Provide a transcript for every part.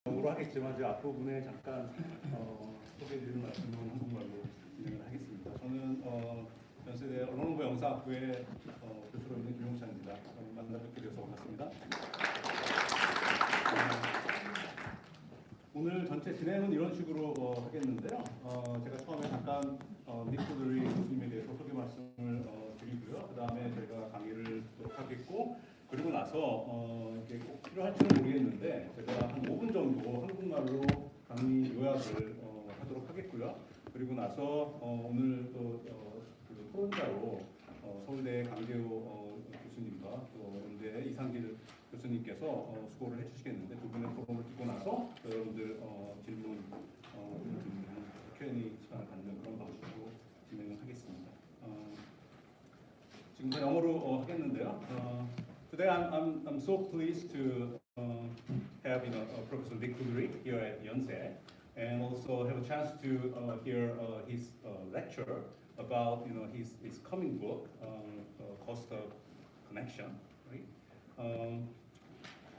영어로 하겠지만 제 앞부분에 잠깐 소개해드리는 말씀은 한국말로 진행을 하겠습니다. 저는 연세대 언론홍보 영상학부의 교수로 있는 김용찬입니다. 만나 뵙게 돼서 반갑습니다. 오늘 전체 진행은 이런 식으로 하겠는데요. 제가 처음에 잠깐 쿨드리 교수님에 대해서 소개 말씀을 드리고요. 그 다음에 제가 강의를 하겠고, 그리고 나서 이게 꼭 필요할지는 모르겠는데 제가 한 5분 정도 한국말로 강의 요약을 하도록 하겠고요. 그리고 나서 오늘 또 토론자로 서울대 강재호 교수님과 또 연대 이상길 교수님께서 수고를 해주시겠는데, 두 분의 토론을 듣고 나서 여러분들 질문 Q&A 시간을 갖는 그런 방식으로 진행을 하겠습니다. 지금 다 영어로 하겠는데요. Today I'm so pleased to have Professor Couldry here at Yonsei, and also have a chance to hear his lecture about his coming book, Cost of Connection. Right?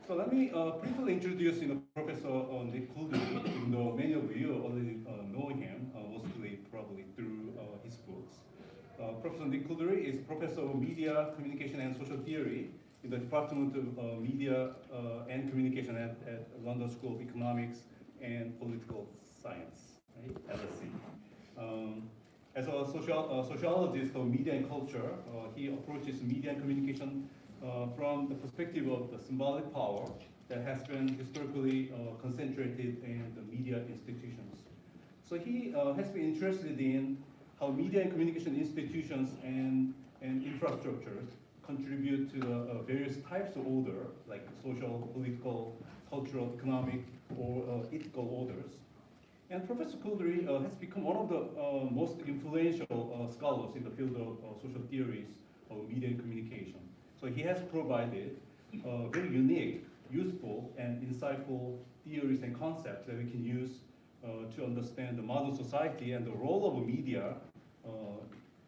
So let me briefly introduce Professor Couldry, even though many of you already know him, mostly probably through his books. Professor Couldry is Professor of Media, Communication and Social Theory in the Department of Media and Communication at London School of Economics and Political Science, right? LSE. As a sociologist of media and culture, he approaches media and communication from the perspective of the symbolic power that has been historically concentrated in the media institutions. So he has been interested in how media and communication institutions and infrastructures contribute to the various types of order, like social, political, cultural, economic, or ethical orders. And Professor Couldry has become one of the most influential scholars in the field of social theories of media and communication. So he has provided very unique, useful, and insightful theories and concepts that we can use to understand the modern society and the role of media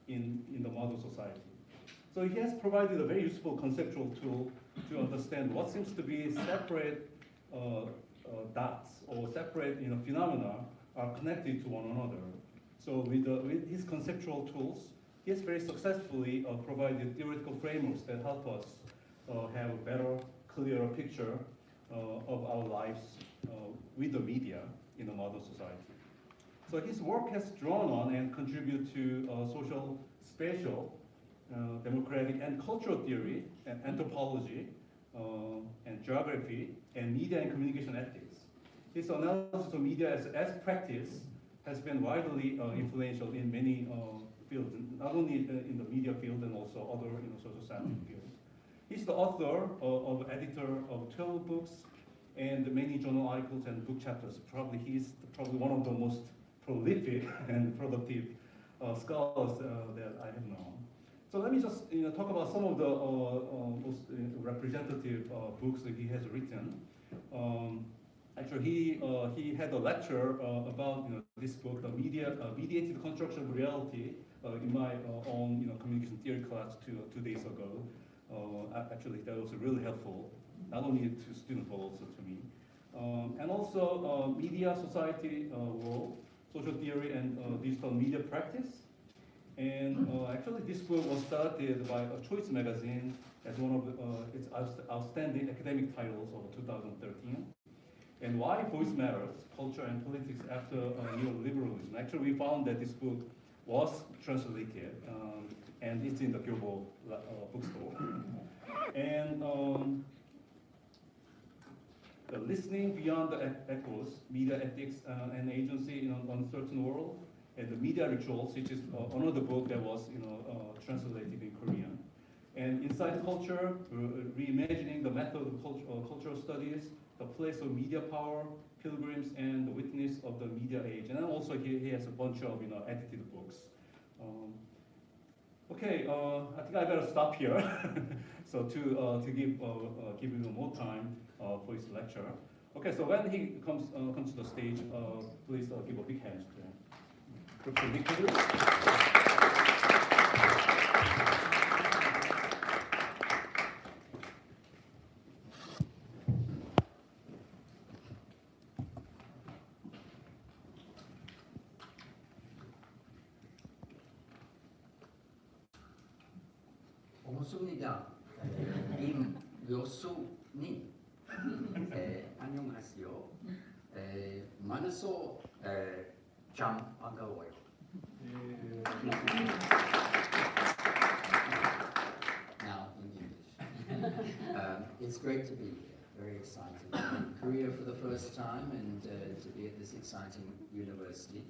in the modern society. So he has provided a very useful conceptual tool to understand what seems to be separate dots or separate phenomena are connected to one another. So with his conceptual tools, he has very successfully provided theoretical frameworks that help us have a better, clearer picture of our lives with the media in the modern society. So his work has drawn on and contributed to social, spatial, democratic and cultural theory, and anthropology, and geography, and media and communication ethics. His analysis of media as practice has been widely influential in many fields, not only in the media field and also other social scientific fields. He's the author of editor of 12 books and many journal articles and book chapters. He's probably one of the most prolific and productive scholars that I have known. So let me just talk about some of the most representative books that he has written. Actually, he had a lecture about this book, the mediated construction of reality, in my own communication theory class two days ago. Actually, that was really helpful, not only to students but also to me. And also media, society, world, social theory, and digital media practice. And actually, this book was started by Choice Magazine as one of its outstanding academic titles of 2013. And why voice matters, culture and politics after neoliberalism. Actually, we found that this book was translated, and it's in the Global bookstore. And the Listening Beyond the Echoes, Media Ethics and Agency in an Uncertain World, and the Media Rituals, which is another book that was translated in Korean. And Inside Culture, Reimagining the Method of Cultural Studies, The Place of Media Power, Pilgrims, and the Witness of the Media Age. And then also he has a bunch of edited books. Okay, I think I better stop here. So to give him more time for his lecture. Okay, so when he comes to the stage, please give a big hand to him. 맞습니다. 임요수님, 안녕하세요. 만나서 참 반가워요. Now in English. It's great to be here. Very exciting. I'm in Korea for the first time and to be at this exciting university.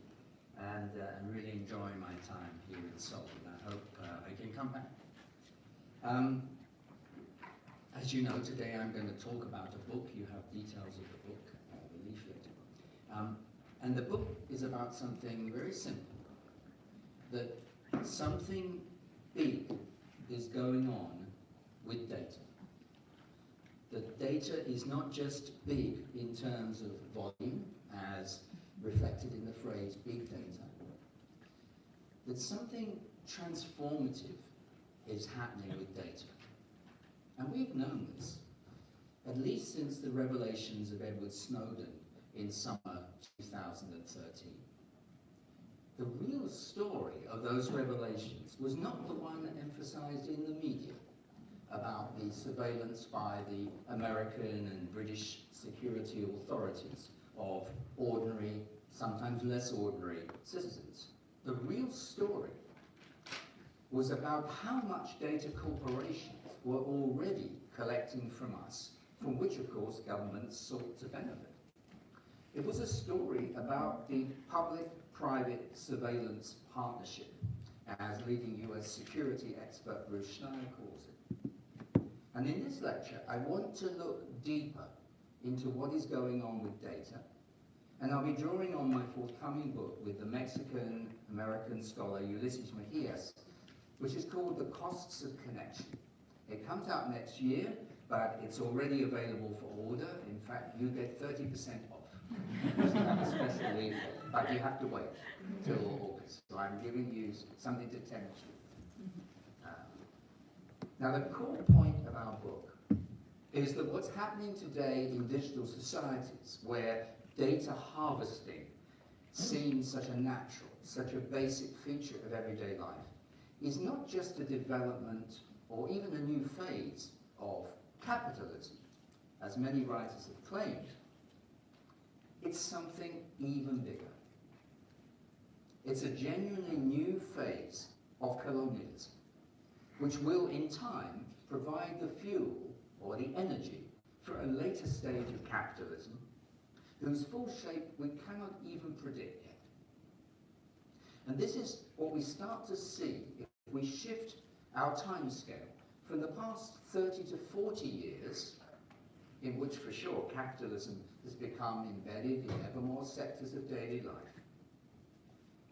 And I'm really enjoying my time here in Seoul, and I hope I can come back. As you know, today I'm going to talk about a book. You have details of the book, the leaflet. And the book is about something very simple, that something big is going on with data. The data is not just big in terms of volume, as reflected in the phrase big data, that something transformative is happening with data. And we've known this, at least since the revelations of Edward Snowden in summer 2013. The real story of those revelations was not the one emphasized in the media about the surveillance by the American and British security authorities of ordinary, sometimes less ordinary citizens. The real story was about how much data corporations were already collecting from us, from which, of course, governments sought to benefit. It was a story about the public-private surveillance partnership, as leading US security expert Bruce Schneier calls it. And in this lecture, I want to look deeper into what is going on with data. And I'll be drawing on my forthcoming book with the Mexican-American scholar Ulysses Mejias, which is called The Costs of Connection. It comes out next year, but it's already available for order. In fact, you get 30% off. So that's a special leaflet, but you have to wait till August. So I'm giving you something to tempt you. Now, the core point of our book is that what's happening today in digital societies, where data harvesting seems such a natural, such a basic feature of everyday life, is not just a development or even a new phase of capitalism, as many writers have claimed. It's something even bigger. It's a genuinely new phase of colonialism, which will in time provide the fuel or the energy for a later stage of capitalism, whose full shape we cannot even predict yet. And this is what we start to see if we shift our timescale from the past 30 to 40 years, in which for sure capitalism has become embedded in ever more sectors of daily life.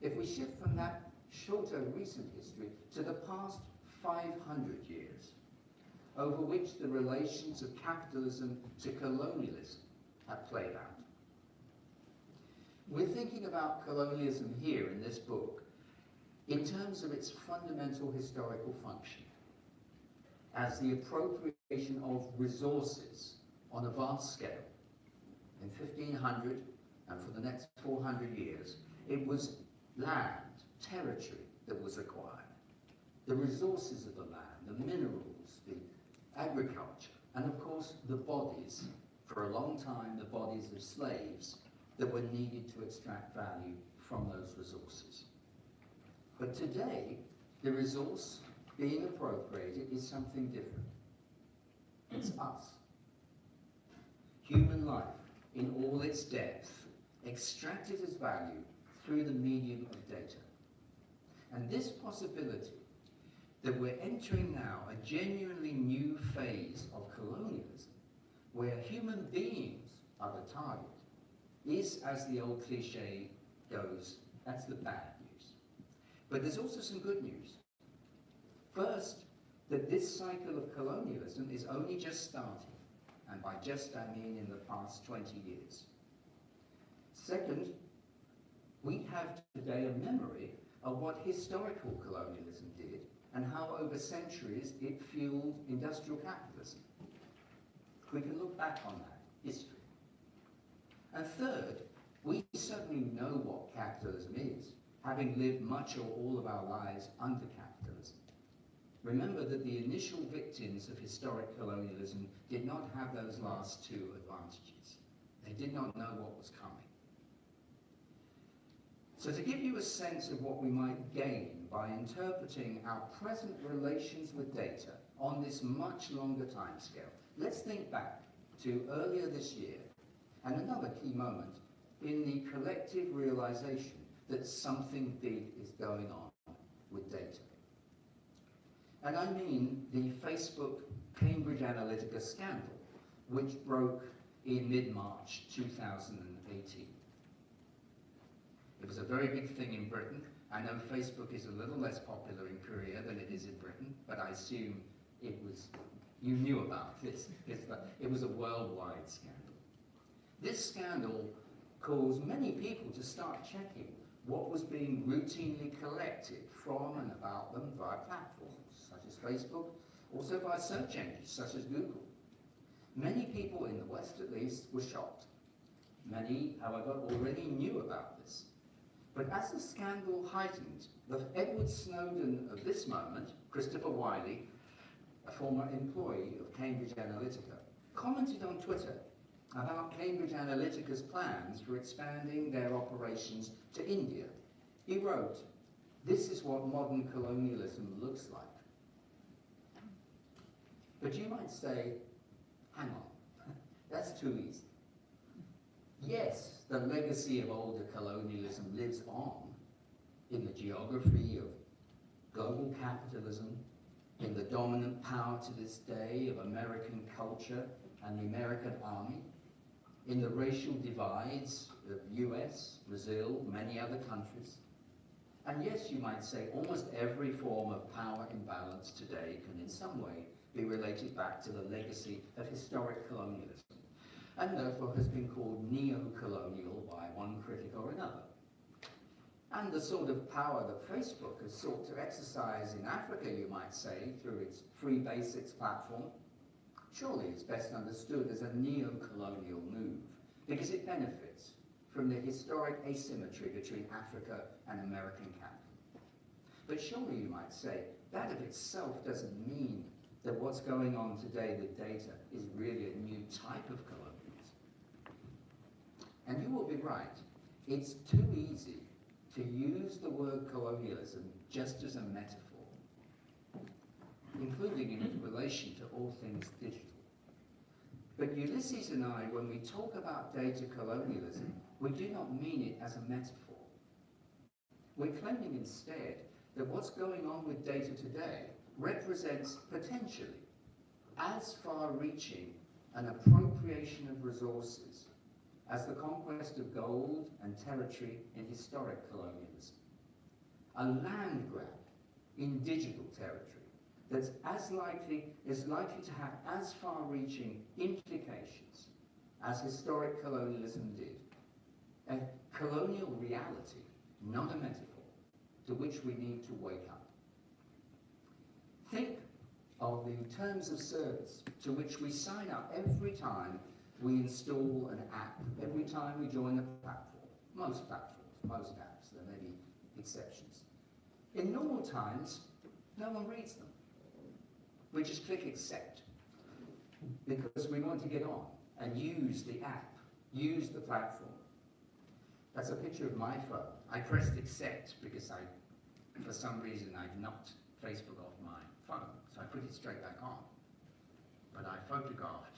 If we shift from that shorter recent history to the past 500 years, over which the relations of capitalism to colonialism have played out. We're thinking about colonialism here in this book in terms of its fundamental historical function, as the appropriation of resources on a vast scale. In 1500 and for the next 400 years, it was land, territory that was acquired. The resources of the land, the minerals, the agriculture, and of course the bodies, for a long time the bodies of slaves that were needed to extract value from those resources. But today, the resource being appropriated is something different. It's us. Human life, in all its depth, extracted as value through the medium of data. And this possibility that we're entering now a genuinely new phase of colonialism, where human beings are the target, is, as the old cliche goes, that's the bad news. But there's also some good news. First, that this cycle of colonialism is only just starting, and by just I mean in the past 20 years. Second, we have today a memory of what historical colonialism did and how over centuries it fueled industrial capitalism. We can look back on that history. And third, we certainly know what capitalism is, having lived much or all of our lives under capitalism. remember that the initial victims of historic colonialism did not have those last two advantages. They did not know what was coming. So to give you a sense of what we might gain by interpreting our present relations with data on this much longer timescale, let's think back to earlier this year and another key moment in the collective realization that something big is going on with data. And I mean the Facebook Cambridge Analytica scandal, which broke in mid-March 2018. It was a very big thing in Britain. I know Facebook is a little less popular in Korea than it is in Britain, but I assume it was, you knew about this. It was a worldwide scandal. This scandal caused many people to start checking what was being routinely collected from and about them via platforms such as Facebook, also via search engines such as Google. Many people in the West, at least, were shocked. Many, however, already knew about this. But as the scandal heightened, the Edward Snowden of this moment, Christopher Wiley, a former employee of Cambridge Analytica, commented on Twitter about Cambridge Analytica's plans for expanding their operations to India. He wrote, "This is what modern colonialism looks like." But you might say, hang on, that's too easy. Yes, the legacy of older colonialism lives on in the geography of global capitalism, in the dominant power to this day of American culture and the American army, in the racial divides of US, Brazil, many other countries. And yes, you might say almost every form of power imbalance today can in some way be related back to the legacy of historic colonialism, and therefore has been called neo-colonial by one critic or another. And the sort of power that Facebook has sought to exercise in Africa, you might say, through its Free Basics platform, surely it's best understood as a neo-colonial move, because it benefits from the historic asymmetry between Africa and American capital. But surely you might say, that of itself doesn't mean that what's going on today with data is really a new type of colonialism. And you will be right, it's too easy to use the word colonialism just as a metaphor, including in its relation to all things digital. But Ulysses and I, when we talk about data colonialism, we do not mean it as a metaphor. We're claiming instead that what's going on with data today represents potentially as far-reaching an appropriation of resources as the conquest of gold and territory in historic colonialism. A land grab in digital territory that's is likely to have as far-reaching implications as historic colonialism did. A colonial reality, not a metaphor, to which we need to wake up. Think of the terms of service to which we sign up every time we install an app, every time we join a platform. Most platforms, most apps, there may be exceptions. In normal times, no one reads them. We just click accept because we want to get on and use the app, use the platform. That's a picture of my phone. I pressed accept because for some reason, I've knocked Facebook off my phone, so I put it straight back on. But I photographed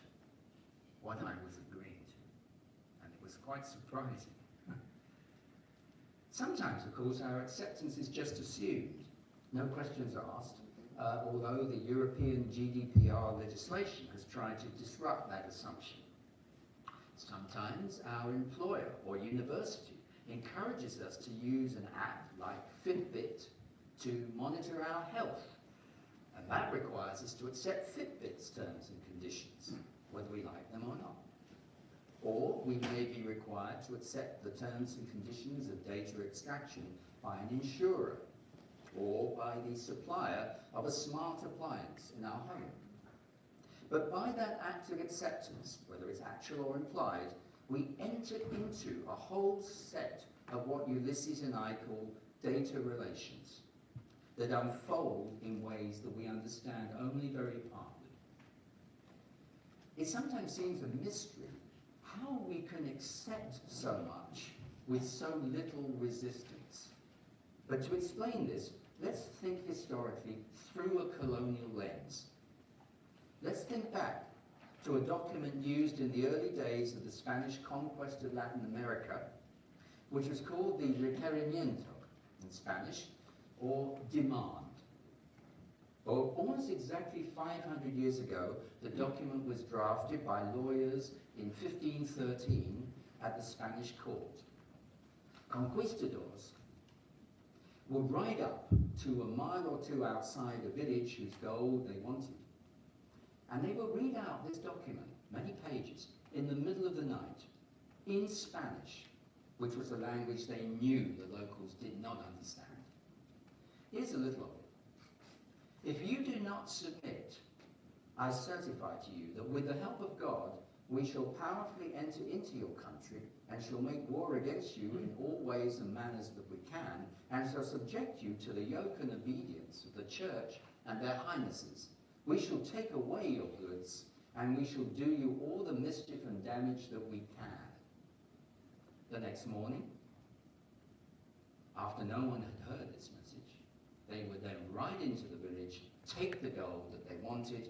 what I was agreeing to, and it was quite surprising. Sometimes, of course, our acceptance is just assumed, no questions asked, although the European GDPR legislation has tried to disrupt that assumption. Sometimes our employer or university encourages us to use an app like Fitbit to monitor our health, and that requires us to accept Fitbit's terms and conditions, whether we like them or not. Or we may be required to accept the terms and conditions of data extraction by an insurer or by the supplier of a smart appliance in our home. But by that act of acceptance, whether it's actual or implied, we enter into a whole set of what Ulysses and I call data relations. that unfold in ways that we understand only very partly. It sometimes seems a mystery how we can accept so much with so little resistance. But to explain this, let's think historically through a colonial lens. Let's think back to a document used in the early days of the Spanish conquest of Latin America, which was called the requerimiento in Spanish, or demand. Well, almost exactly 500 years ago, the document was drafted by lawyers in 1513 at the Spanish court. Conquistadors would ride up to a mile or two outside a village whose gold they wanted, and they would read out this document, many pages, in the middle of the night, in Spanish, which was a language they knew the locals did not understand. Here's a little of it. If you do not submit, I certify to you that with the help of God, we shall powerfully enter into your country and shall make war against you in all ways and manners that we can, and shall subject you to the yoke and obedience of the church and their highnesses. We shall take away your goods, and we shall do you all the mischief and damage that we can. The next morning, after no one had heard this message, they would then ride into the village, take the gold that they wanted,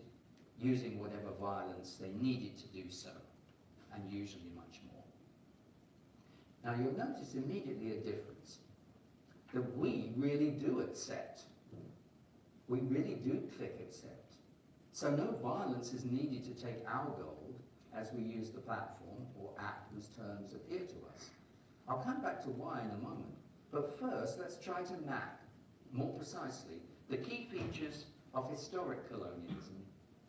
using whatever violence they needed to do so, and usually much more. Now you'll notice immediately a difference, that we really do accept. We really do click accept. So no violence is needed to take our gold as we use the platform or app whose terms appear to us. I'll come back to why in a moment, but first let's try to map, more precisely, the key features of historic colonialism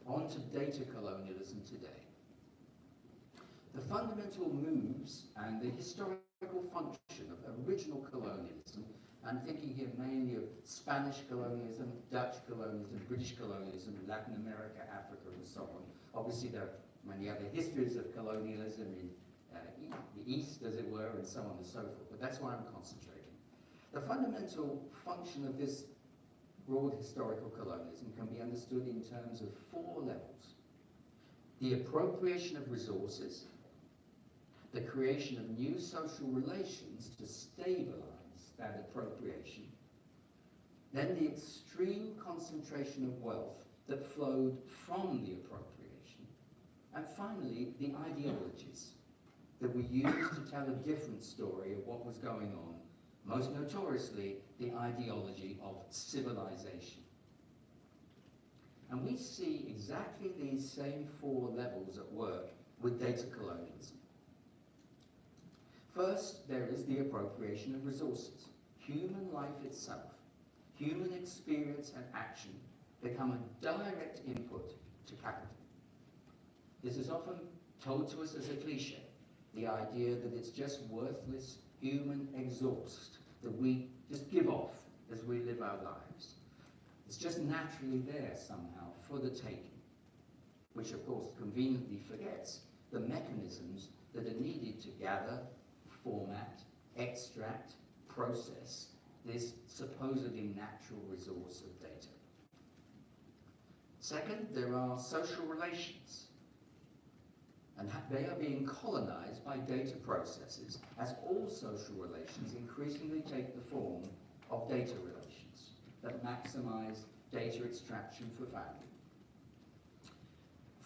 onto data colonialism today. The fundamental moves and the historical function of original colonialism, I'm thinking here mainly of Spanish colonialism, Dutch colonialism, British colonialism, Latin America, Africa, and so on. Obviously there are many other histories of colonialism in the East, as it were, and so on and so forth, but that's why I'm concentrating. The fundamental function of this broad historical colonialism can be understood in terms of 4 levels. The appropriation of resources, the creation of new social relations to stabilize that appropriation, then the extreme concentration of wealth that flowed from the appropriation, and finally the ideologies that we used to tell a different story of what was going on, most notoriously the ideology of civilization. And we see exactly these same 4 levels at work with data colonialism. First, there is the appropriation of resources. Human life itself, human experience and action become a direct input to capital. This is often told to us as a cliche, the idea that it's just worthless human exhaust that we just give off as we live our lives. It's just naturally there somehow for the taking, which of course conveniently forgets the mechanisms that are needed to gather, format, extract, process this supposedly natural resource of data. Second, there are social relations, and they are being colonized by data processes as all social relations increasingly take the form of data relations that maximize data extraction for value.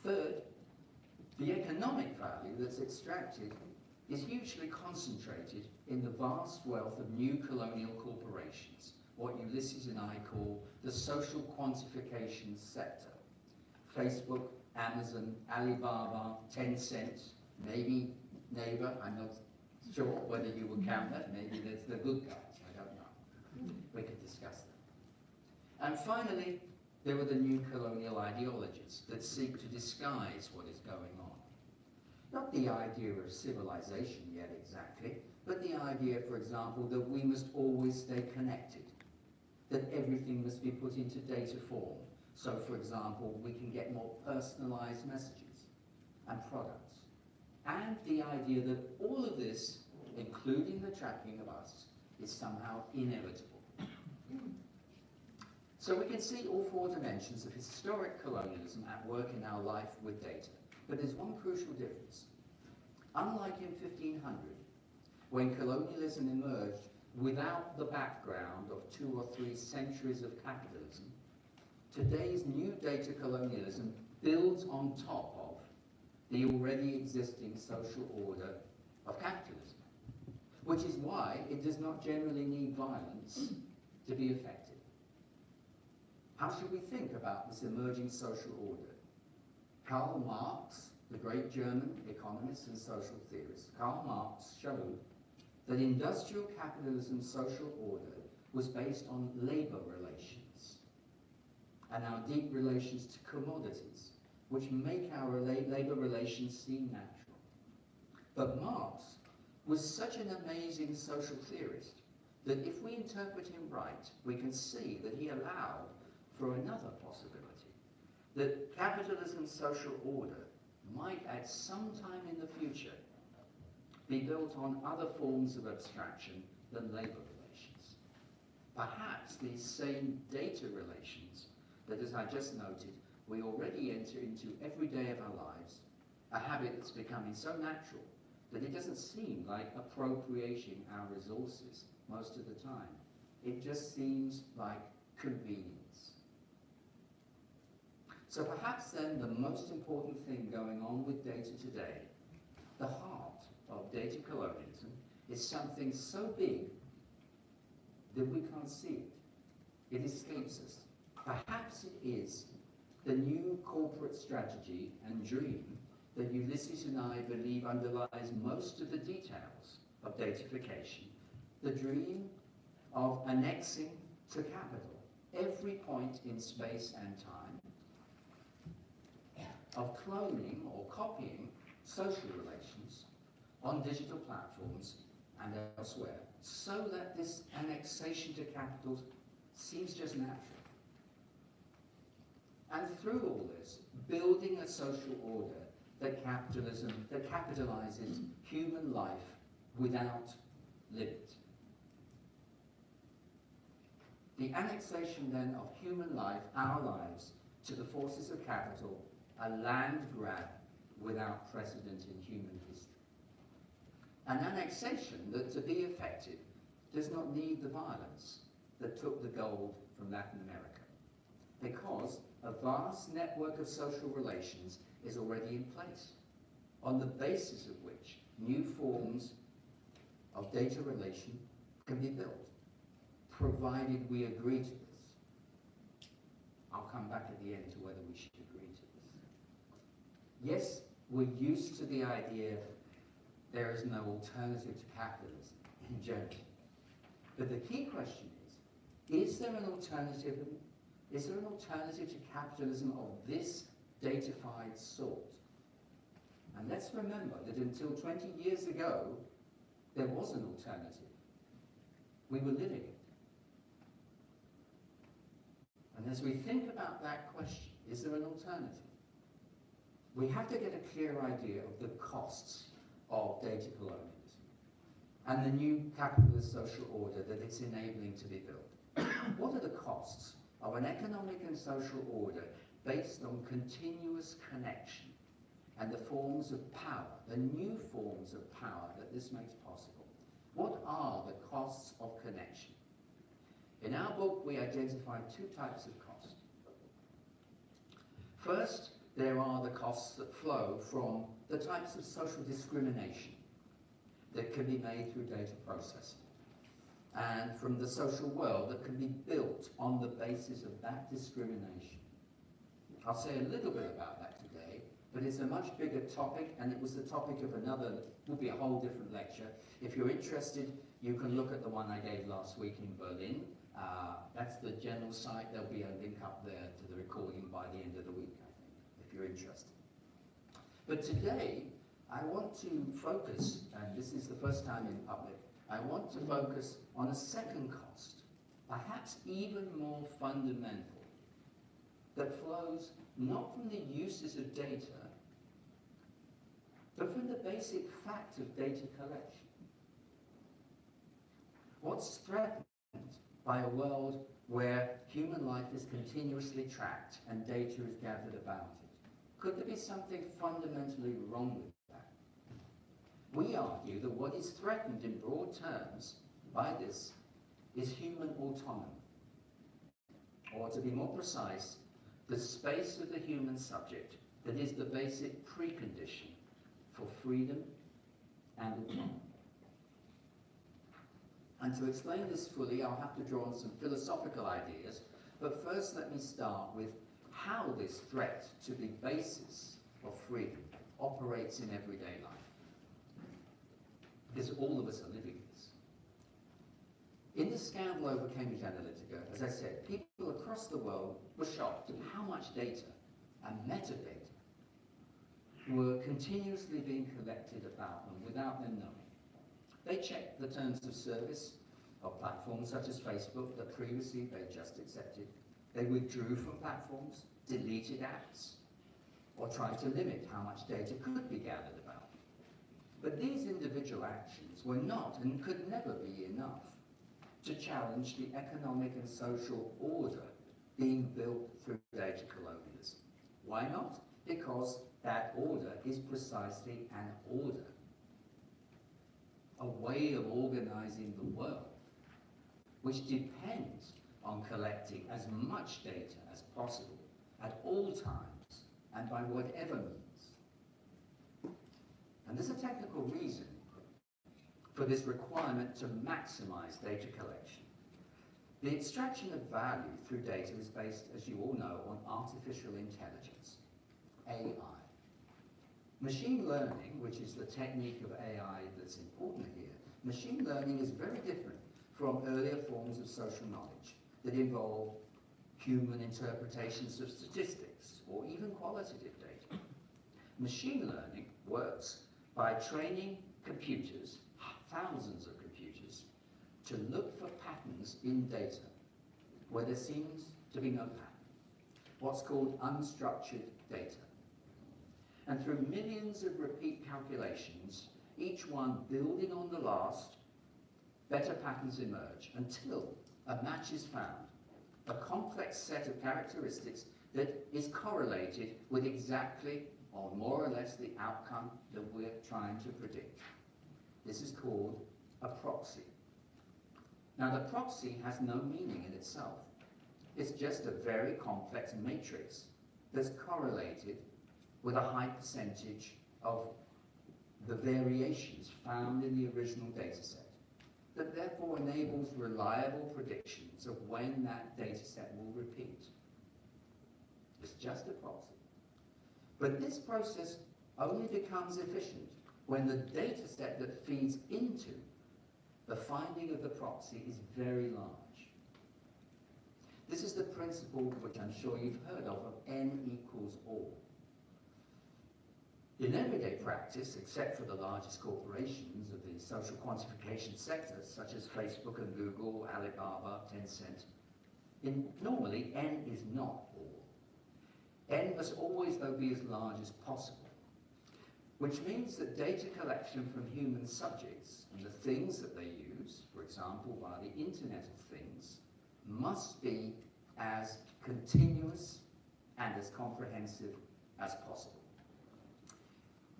Third, the economic value that's extracted is hugely concentrated in the vast wealth of new colonial corporations, what Ulysses and I call the social quantification sector. Facebook, Amazon, Alibaba, Tencent, maybe Neighbor, I'm not sure whether you would count that, maybe that's the good guys, I don't know. We could discuss that. And finally, there were the new colonial ideologies that seek to disguise what is going on. Not the idea of civilization yet exactly, but the idea, for example, that we must always stay connected, that everything must be put into data form. So, for example, we can get more personalized messages and products. And the idea that all of this, including the tracking of us, is somehow inevitable. So we can see all four dimensions of historic colonialism at work in our life with data. But there's one crucial difference. Unlike in 1500, when colonialism emerged without the background of 2 or 3 centuries of capitalism, today's new data colonialism builds on top of the already existing social order of capitalism, which is why it does not generally need violence to be effective. How should we think about this emerging social order? Karl Marx, the great German economist and social theorist, Karl Marx showed that industrial capitalism's social order was based on labor relations and our deep relations to commodities, which make our labor relations seem natural. But Marx was such an amazing social theorist that if we interpret him right, we can see that he allowed for another possibility, that capitalism's social order might at some time in the future be built on other forms of abstraction than labor relations. Perhaps these same data relations that, as I just noted, we already enter into every day of our lives, a habit that's becoming so natural that it doesn't seem like appropriating our resources most of the time. It just seems like convenience. So perhaps then the most important thing going on with data today, the heart of data colonialism, is something so big that we can't see it. It escapes us. Perhaps it is the new corporate strategy and dream that Ulysses and I believe underlies most of the details of datafication, the dream of annexing to capital every point in space and time, of cloning or copying social relations on digital platforms and elsewhere, so that this annexation to capitals seems just natural. And through all this, building a social order that capitalizes human life without limit. The annexation then of human life, our lives, to the forces of capital, a land grab without precedent in human history. An annexation that, to be effective, does not need the violence that took the gold from Latin America, because a vast network of social relations is already in place, on the basis of which new forms of data relation can be built, provided we agree to this. I'll come back at the end to whether we should agree to this. Yes, we're used to the idea there is no alternative to capitalism in general. But the key question is there an alternative? Is there an alternative to capitalism of this datafied sort? And let's remember that until 20 years ago, there was an alternative. We were living it. And as we think about that question, is there an alternative? We have to get a clear idea of the costs of data colonialism and the new capitalist social order that it's enabling to be built. What are the costs of an economic and social order based on continuous connection and the forms of power, the new forms of power that this makes possible? What are the costs of connection? In our book, we identified 2 types of cost. First, there are the costs that flow from the types of social discrimination that can be made through data processing, and from the social world that can be built on the basis of that discrimination. I'll say a little bit about that today, but it's a much bigger topic, and it was the topic of another, will be a whole different lecture. If you're interested, you can look at the one I gave last week in Berlin. That's the general site. There'll be a link up there to the recording by the end of the week, I think, if you're interested. But today, I want to focus, and this is the first time in public, I want to focus on a second cost, perhaps even more fundamental, that flows not from the uses of data, but from the basic fact of data collection. What's threatened by a world where human life is continuously tracked and data is gathered about it? Could there be something fundamentally wrong with that? We argue that what is threatened in broad terms by this is human autonomy. Or to be more precise, the space of the human subject that is the basic precondition for freedom and autonomy. And to explain this fully, I'll have to draw on some philosophical ideas, but first let me start with how this threat to the basis of freedom operates in everyday life. Because all of us are living this. In the scandal over Cambridge Analytica, as I said, people across the world were shocked at how much data and metadata were continuously being collected about them without them knowing. They checked the terms of service of platforms such as Facebook that previously they just accepted. They withdrew from platforms, deleted apps, or tried to limit how much data could be gathered about. But these individual actions were not and could never be enough to challenge the economic and social order being built through data colonialism. Why not? Because that order is precisely an order, a way of organizing the world, which depends on collecting as much data as possible at all times and by whatever means. And there's a technical reason for this requirement to maximize data collection. The extraction of value through data is based, as you all know, on artificial intelligence, AI. Machine learning, which is the technique of AI that's important here, machine learning is very different from earlier forms of social knowledge that involve human interpretations of statistics or even qualitative data. Machine learning works by training computers, thousands of computers, to look for patterns in data where there seems to be no pattern, what's called unstructured data. And through millions of repeat calculations, each one building on the last, better patterns emerge until a match is found, a complex set of characteristics that is correlated with exactly or more or less the outcome that we're trying to predict. This is called a proxy. Now, the proxy has no meaning in itself. It's just a very complex matrix that's correlated with a high percentage of the variations found in the original data set, that therefore enables reliable predictions of when that data set will repeat. It's just a proxy. But this process only becomes efficient when the data set that feeds into the finding of the proxy is very large. This is the principle which I'm sure you've heard of n equals all. In everyday practice, except for the largest corporations of the social quantification sector, such as Facebook and Google, Alibaba, Tencent, normally n is not all. N must always, though, be as large as possible, which means that data collection from human subjects and the things that they use, for example, via the Internet of Things, must be as continuous and as comprehensive as possible.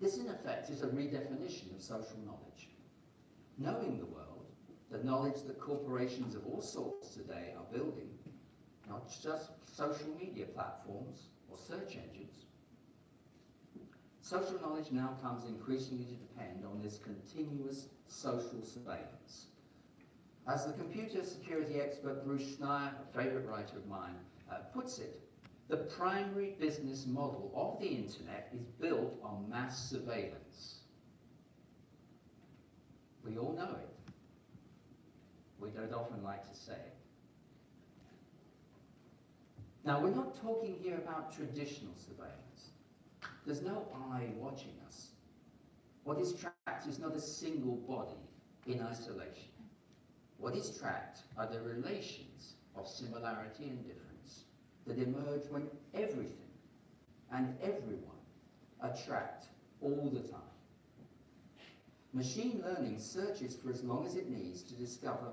This, in effect, is a redefinition of social knowledge. Knowing the world, the knowledge that corporations of all sorts today are building, not just social media platforms or search engines. Social knowledge now comes increasingly to depend on this continuous social surveillance. As the computer security expert Bruce Schneier, a favorite writer of mine, puts it, the primary business model of the internet is built on mass surveillance. We all know it. We don't often like to say it. Now, we're not talking here about traditional surveillance. There's no eye watching us. What is tracked is not a single body in isolation. What is tracked are the relations of similarity and difference that emerge when everything and everyone are tracked all the time. Machine learning searches for as long as it needs to discover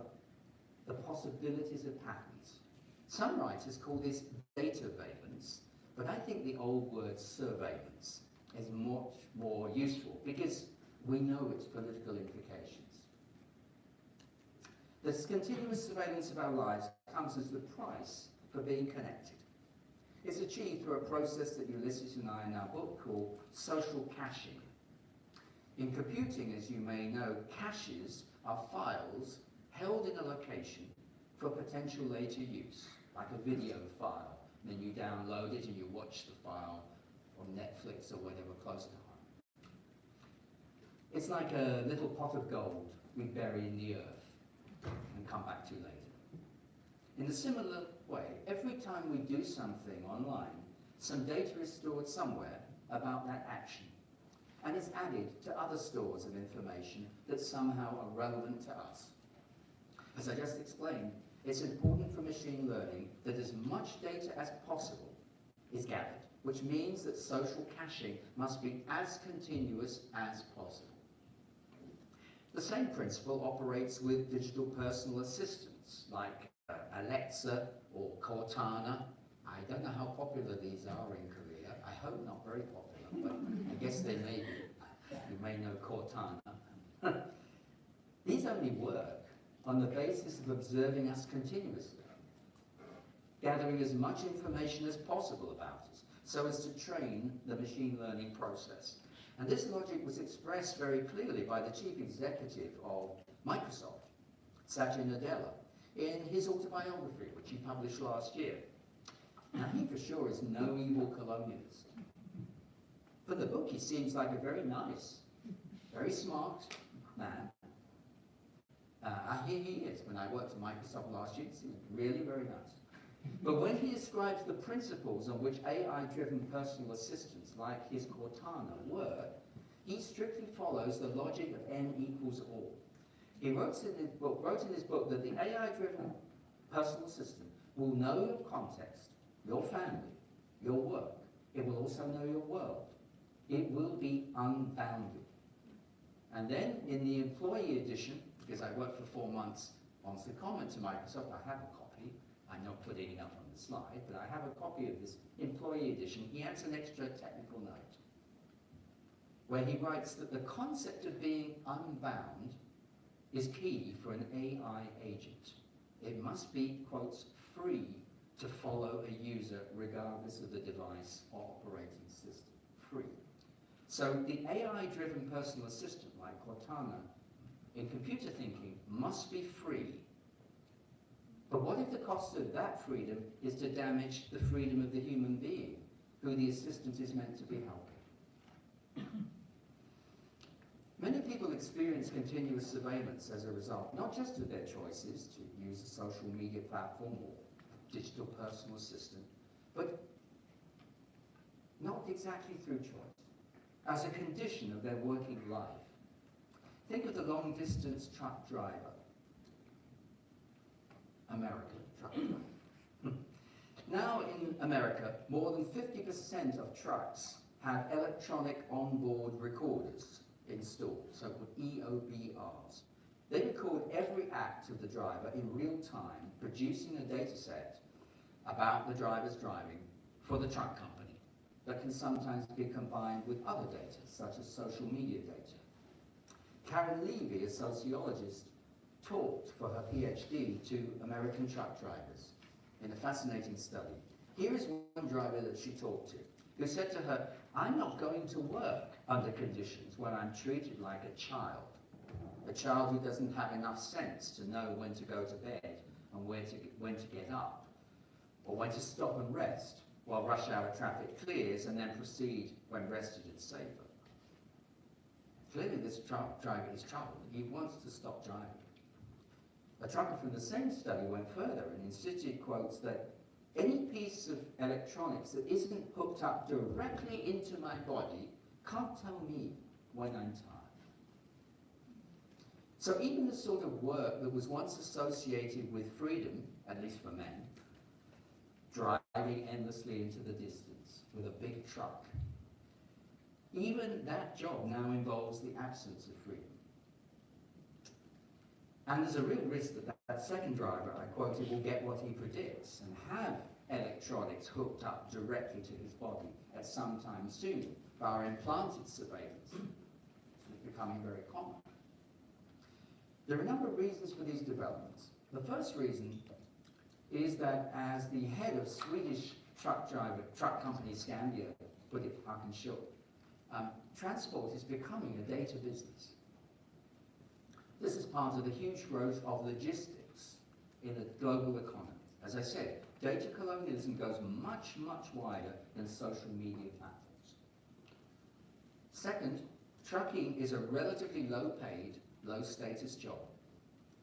the possibilities of patterns Some writers call this dataveillance, but I think the old word surveillance is much more useful because we know its political implications. This continuous surveillance of our lives comes as the price for being connected. It's achieved through a process that Ulysses and I in our book call social caching. In computing, as you may know, caches are files held in a location for potential later use, like a video file. Then you download it and you watch the file on Netflix or whatever close to home. It's like a little pot of gold we bury in the earth and come back to later. In a similar way, every time we do something online, some data is stored somewhere about that action and is added to other stores of information that somehow are relevant to us. As I just explained, it's important for machine learning that as much data as possible is gathered, which means that social caching must be as continuous as possible. The same principle operates with digital personal assistants like Alexa or Cortana. I don't know how popular these are in Korea. I hope not very popular, but I guess they may be. You may know Cortana. These only work on the basis of observing us continuously, gathering as much information as possible about us, so as to train the machine learning process. And this logic was expressed very clearly by the chief executive of Microsoft, Satya Nadella, in his autobiography, which he published last year. Now, he for sure is no evil colonialist. For the book, he seems like a very nice, very smart man. Here he is. When I worked at Microsoft last year, he seemed really very nice. But when he describes the principles on which AI-driven personal assistants like his Cortana work, he strictly follows the logic of n equals all. He wrote in his book that the AI-driven personal assistant will know your context, your family, your work. It will also know your world. It will be unbounded. And then in the employee edition, because I worked for 4 months on secondment to Microsoft, I have a copy. I'm not putting it up on the slide, but I have a copy of this employee edition. He adds an extra technical note where he writes that the concept of being unbound is key for an AI agent. It must be, quotes, free to follow a user regardless of the device or operating system. Free. So the AI-driven personal assistant like Cortana in computer thinking must be free. But what if the cost of that freedom is to damage the freedom of the human being who the assistant is meant to be helping? Many people experience continuous surveillance as a result, not just of their choices to use a social media platform or digital personal assistant, but not exactly through choice, as a condition of their working life. Think of the long-distance truck driver. American truck driver. Now in America, more than 50% of trucks have electronic onboard recorders installed, so-called EOBRs. They record every act of the driver in real time, producing a data set about the driver's driving for the truck company that can sometimes be combined with other data, such as social media data. Karen Levy, a sociologist, talked for her PhD to American truck drivers in a fascinating study. Here is one driver that she talked to, who said to her, "I'm not going to work under conditions where I'm treated like a child who doesn't have enough sense to know when to go to bed and when to get up, or when to stop and rest while rush hour traffic clears and then proceed when rested and safer." Clearly this truck driver is troubled. He wants to stop driving. A trucker from the same study went further and insisted, quotes, that any piece of electronics that isn't hooked up directly into my body can't tell me when I'm tired. So even the sort of work that was once associated with freedom, at least for men, driving endlessly into the distance with a big truck, even that job now involves the absence of freedom. And there's a real risk that that second driver I quoted will get what he predicts and have electronics hooked up directly to his body at some time soon via implanted surveillance. It's becoming very common. There are a number of reasons for these developments. The first reason is that, as the head of Swedish truck company Scandia put it, I can show it, transport is becoming a data business. This is part of the huge growth of logistics in a global economy. As I said, data colonialism goes much, much wider than social media platforms. Second, trucking is a relatively low-paid, low-status job.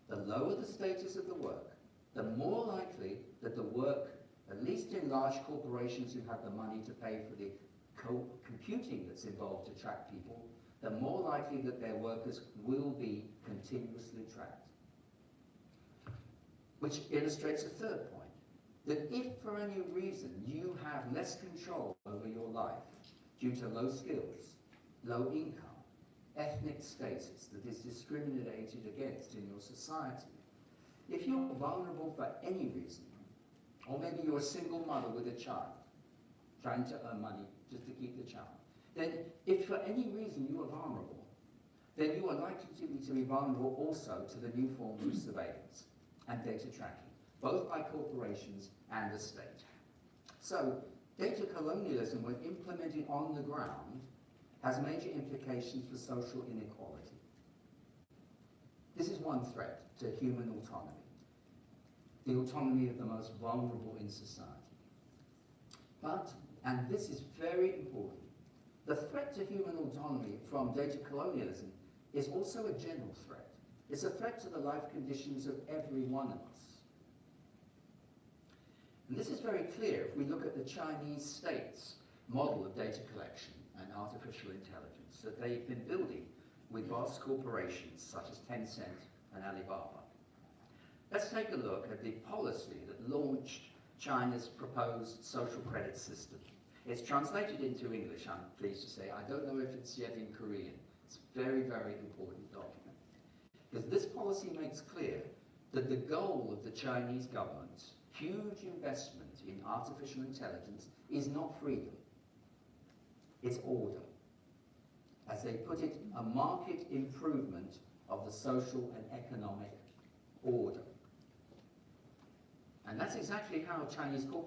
The lower the status of the work, the more likely that the work, at least in large corporations who have the money to pay for the computing that's involved to track people, the more likely that their workers will be continuously tracked. Which illustrates a third point, that if for any reason you have less control over your life due to low skills, low income, ethnic status that is discriminated against in your society, if you're vulnerable for any reason, or maybe you're a single mother with a child trying to earn money just to keep the child, then if for any reason you are vulnerable, then you are likely to be vulnerable also to the new forms of surveillance and data tracking, both by corporations and the state. So data colonialism, when implemented on the ground, has major implications for social inequality. This is one threat to human autonomy, the autonomy of the most vulnerable in society. But, and this is very important, the threat to human autonomy from data colonialism is also a general threat. It's a threat to the life conditions of every one of us. And this is very clear if we look at the Chinese state's model of data collection and artificial intelligence that they've been building with vast corporations such as Tencent and Alibaba. Let's take a look at the policy that launched China's proposed social credit system. It's translated into English, I'm pleased to say. I don't know if it's yet in Korean. It's a very, very important document. Because this policy makes clear that the goal of the Chinese government's huge investment in artificial intelligence is not freedom. It's order. As they put it, a market improvement of the social and economic order. And that's exactly how Chinese corporations